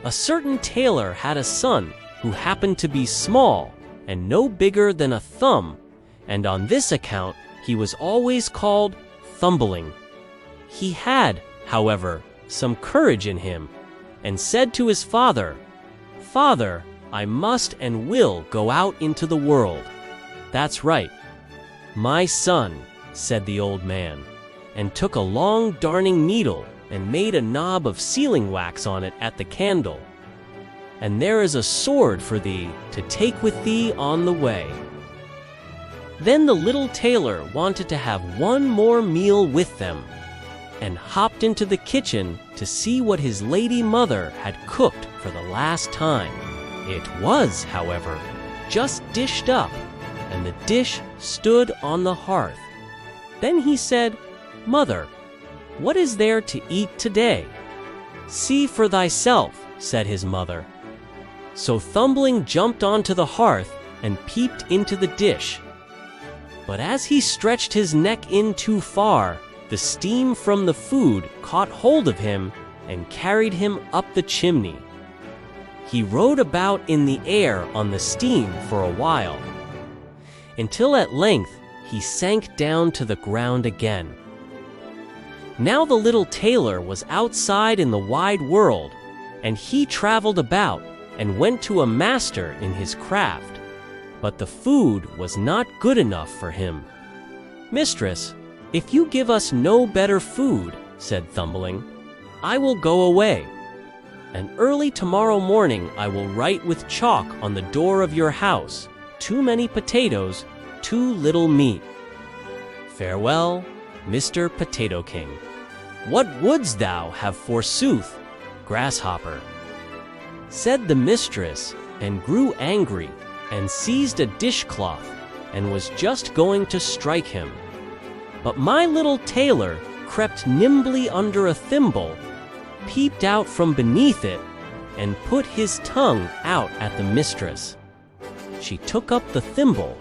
A certain tailor had a son who happened to be small and no bigger than a thumb, and on this account he was always called Thumbling. He had, however, some courage in him, and said to his father, "Father, I must and will go out into the world." "That's right, my son," said the old man, and took a long darning needle and made a knob of sealing wax on it at the candle. "And there is a sword for thee to take with thee on the way." Then the little tailor wanted to have one more meal with them, and hopped into the kitchen to see what his lady mother had cooked for the last time. It was, however, just dished up, and the dish stood on the hearth. Then he said, "Mother, what is there to eat today?" "See for thyself," said his mother. So Thumbling jumped onto the hearth and peeped into the dish. But as he stretched his neck in too far, the steam from the food caught hold of him and carried him up the chimney. He rode about in the air on the steam for a while, until at length he sank down to the ground again. Now the little tailor was outside in the wide world, and he traveled about and went to a master in his craft, but the food was not good enough for him. "Mistress, if you give us no better food," said Thumbling, "I will go away, and early tomorrow morning I will write with chalk on the door of your house, 'Too many potatoes, too little meat.' Farewell, Mr. Potato King. What wouldst thou have forsooth, grasshopper?" Said the mistress, and grew angry, and seized a dishcloth, and was just going to strike him. But my little tailor crept nimbly under a thimble, peeped out from beneath it, and put his tongue out at the mistress. She took up the thimble,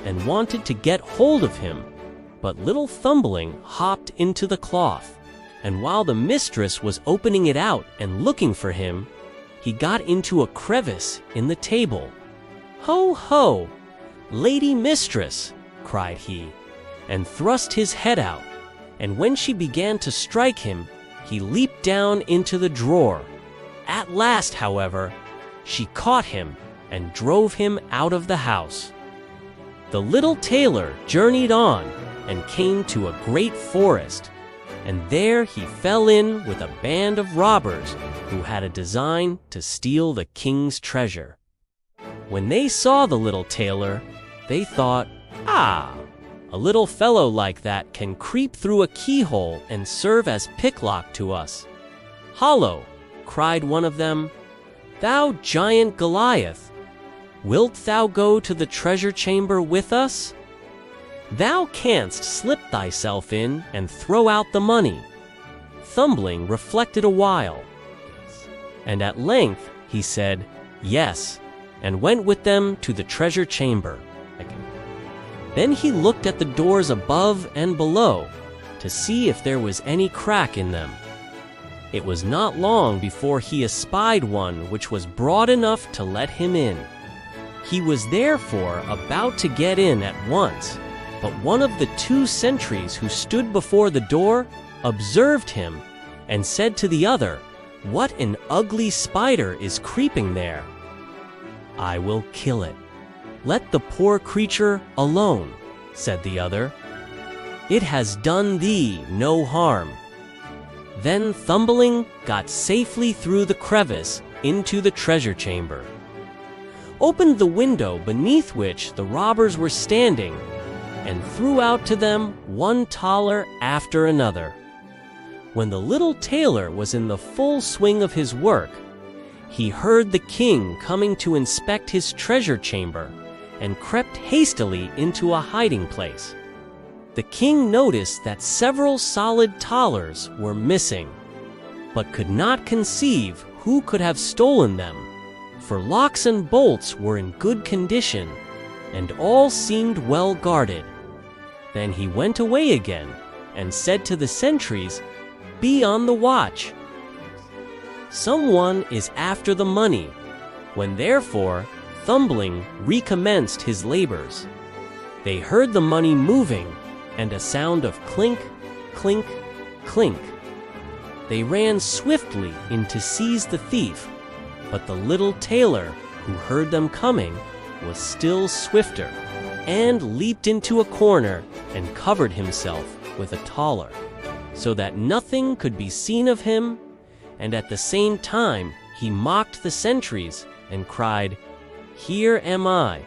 and wanted to get hold of him, but little Thumbling hopped into the cloth, and while the mistress was opening it out and looking for him, he got into a crevice in the table. "Ho, ho, lady mistress!" cried he, and thrust his head out, and when she began to strike him, he leaped down into the drawer. At last, however, she caught him and drove him out of the house. The little tailor journeyed on and came to a great forest, and there he fell in with a band of robbers who had a design to steal the king's treasure. When they saw the little tailor, they thought, "Ah, a little fellow like that can creep through a keyhole and serve as picklock to us." "Hollo!" cried one of them, "thou giant Goliath, wilt thou go to the treasure chamber with us? Thou canst slip thyself in and throw out the money." Thumbling reflected a while, and at length he said, "Yes," and went with them to the treasure chamber. Then he looked at the doors above and below to see if there was any crack in them. It was not long before he espied one which was broad enough to let him in. He was therefore about to get in at once, but one of the 2 sentries who stood before the door observed him and said to the other, "What an ugly spider is creeping there!" "I will kill it. Let the poor creature alone," said the other. "It has done thee no harm." Then Thumbling got safely through the crevice into the treasure chamber, opened the window beneath which the robbers were standing, and threw out to them one thaler after another. When the little tailor was in the full swing of his work, he heard the king coming to inspect his treasure chamber, and crept hastily into a hiding place. The king noticed that several solid thalers were missing, but could not conceive who could have stolen them, for locks and bolts were in good condition, and all seemed well guarded. Then he went away again, and said to the sentries, "Be on the watch." someone is after the money, when therefore Thumbling recommenced his labors. They heard the money moving, and a sound of clink, clink, clink. They ran swiftly in to seize the thief, but the little tailor, who heard them coming, was still swifter, and leaped into a corner and covered himself with a tailor, so that nothing could be seen of him, and at the same time he mocked the sentries and cried, "Here am I."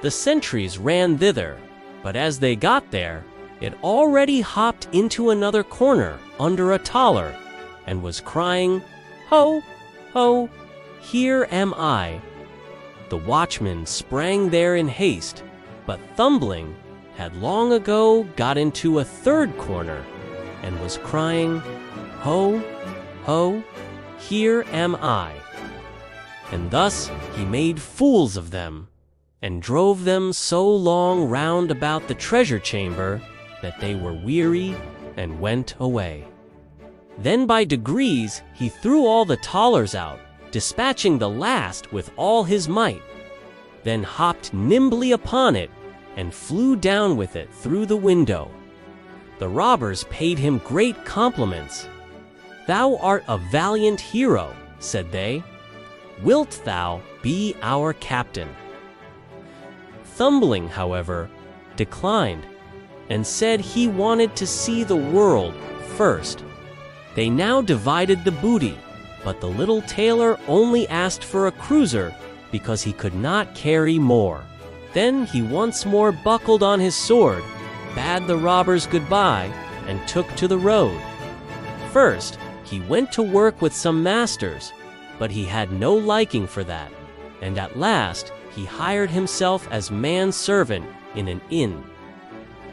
The sentries ran thither, but as they got there, it already hopped into another corner under a tailor, and was crying, "Ho, ho, here am I." The watchman sprang there in haste, but Thumbling had long ago got into a third corner, and was crying, "Ho, ho, here am I." And thus he made fools of them, and drove them so long round about the treasure chamber that they were weary and went away. Then by degrees he threw all the tailors out, dispatching the last with all his might, then hopped nimbly upon it, and flew down with it through the window. The robbers paid him great compliments. "Thou art a valiant hero," said they. "Wilt thou be our captain?" Thumbling, however, declined, and said he wanted to see the world first. They now divided the booty, but the little tailor only asked for a cruiser because he could not carry more. Then he once more buckled on his sword, bade the robbers goodbye, and took to the road. First, he went to work with some masters, but he had no liking for that, and at last he hired himself as manservant in an inn.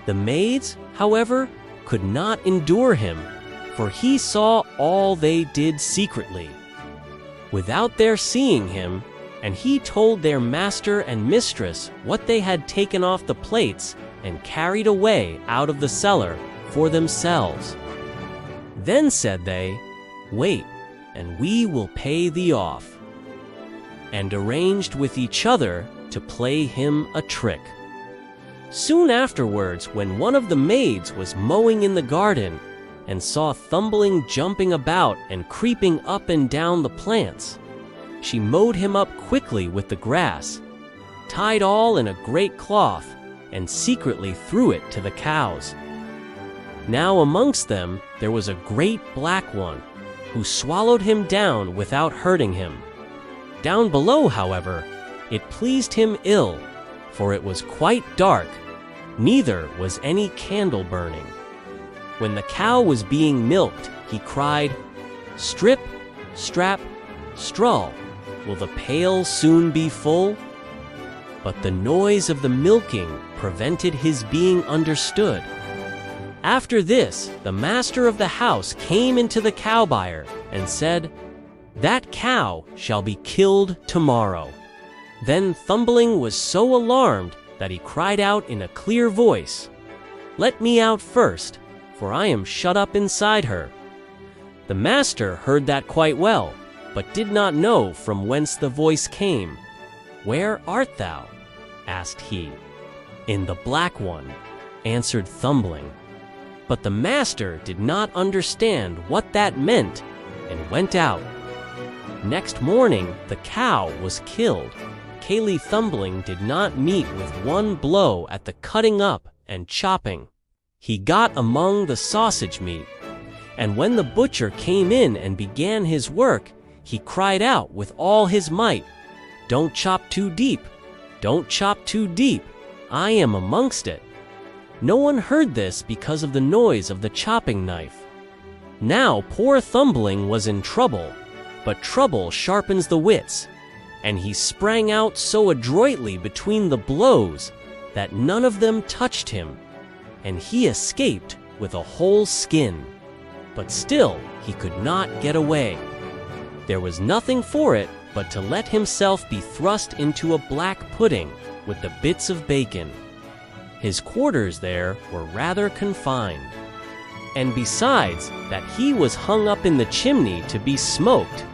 The maids, however, could not endure him, for he saw all they did secretly, without their seeing him, and he told their master and mistress what they had taken off the plates and carried away out of the cellar for themselves. Then said they, "Wait, and we will pay thee off," and arranged with each other to play him a trick. Soon afterwards, when one of the maids was mowing in the garden, and saw Thumbling jumping about and creeping up and down the plants, she mowed him up quickly with the grass, tied all in a great cloth, and secretly threw it to the cows. Now amongst them there was a great black one, who swallowed him down without hurting him. Down below, however, it pleased him ill, for it was quite dark, neither was any candle burning. When the cow was being milked, he cried, "Strip, strap, strull, will the pail soon be full?" But the noise of the milking prevented his being understood. After this, the master of the house came into the cow byre and said, "That cow shall be killed tomorrow." Then Thumbling was so alarmed that he cried out in a clear voice, "Let me out first, for I am shut up inside her." The master heard that quite well, but did not know from whence the voice came. "Where art thou?" asked he. "In the black one," answered Thumbling. But the master did not understand what that meant, and went out. Next morning the cow was killed. Cayley Thumbling did not meet with one blow at the cutting up and chopping. He got among the sausage meat, and when the butcher came in and began his work, he cried out with all his might, "Don't chop too deep! Don't chop too deep! I am amongst it." No one heard this because of the noise of the chopping knife. Now poor Thumbling was in trouble, but trouble sharpens the wits, and he sprang out so adroitly between the blows that none of them touched him, and he escaped with a whole skin. But still he could not get away. There was nothing for it but to let himself be thrust into a black pudding with the bits of bacon. His quarters there were rather confined, and besides that he was hung up in the chimney to be smoked,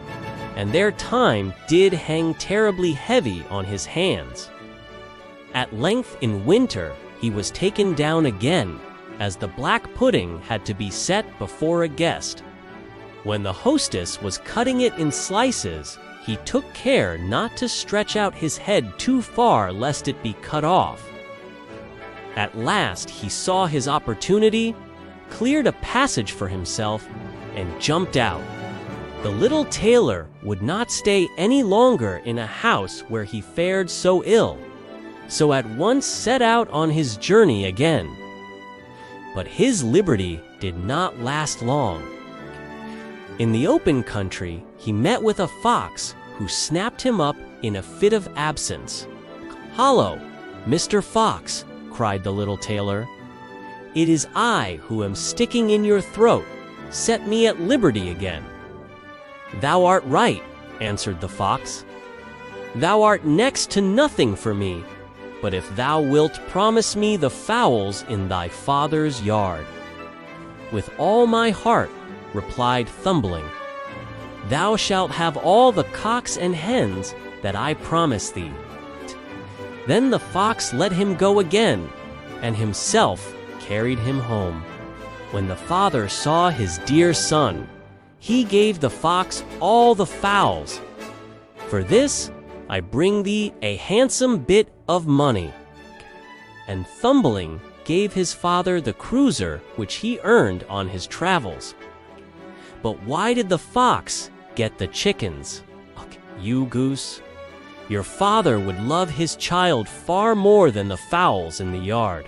and their time did hang terribly heavy on his hands. At length in winter he was taken down again, as the black pudding had to be set before a guest. When the hostess was cutting it in slices, he took care not to stretch out his head too far lest it be cut off. At last he saw his opportunity, cleared a passage for himself, and jumped out. The little tailor would not stay any longer in a house where he fared so ill, so at once set out on his journey again. But his liberty did not last long. In the open country, he met with a fox who snapped him up in a fit of absence. "Hollo, Mr. Fox," cried the little tailor. "It is I who am sticking in your throat. Set me at liberty again." "Thou art right," answered the fox. "Thou art next to nothing for me, but if thou wilt promise me the fowls in thy father's yard." "With all my heart," replied Thumbling. "Thou shalt have all the cocks and hens that I promise thee." Then the fox let him go again, and himself carried him home. When the father saw his dear son, he gave the fox all the fowls. "For this I bring thee a handsome bit of money." And Thumbling gave his father the cruiser which he earned on his travels. But why did the fox get the chickens? You goose, your father would love his child far more than the fowls in the yard.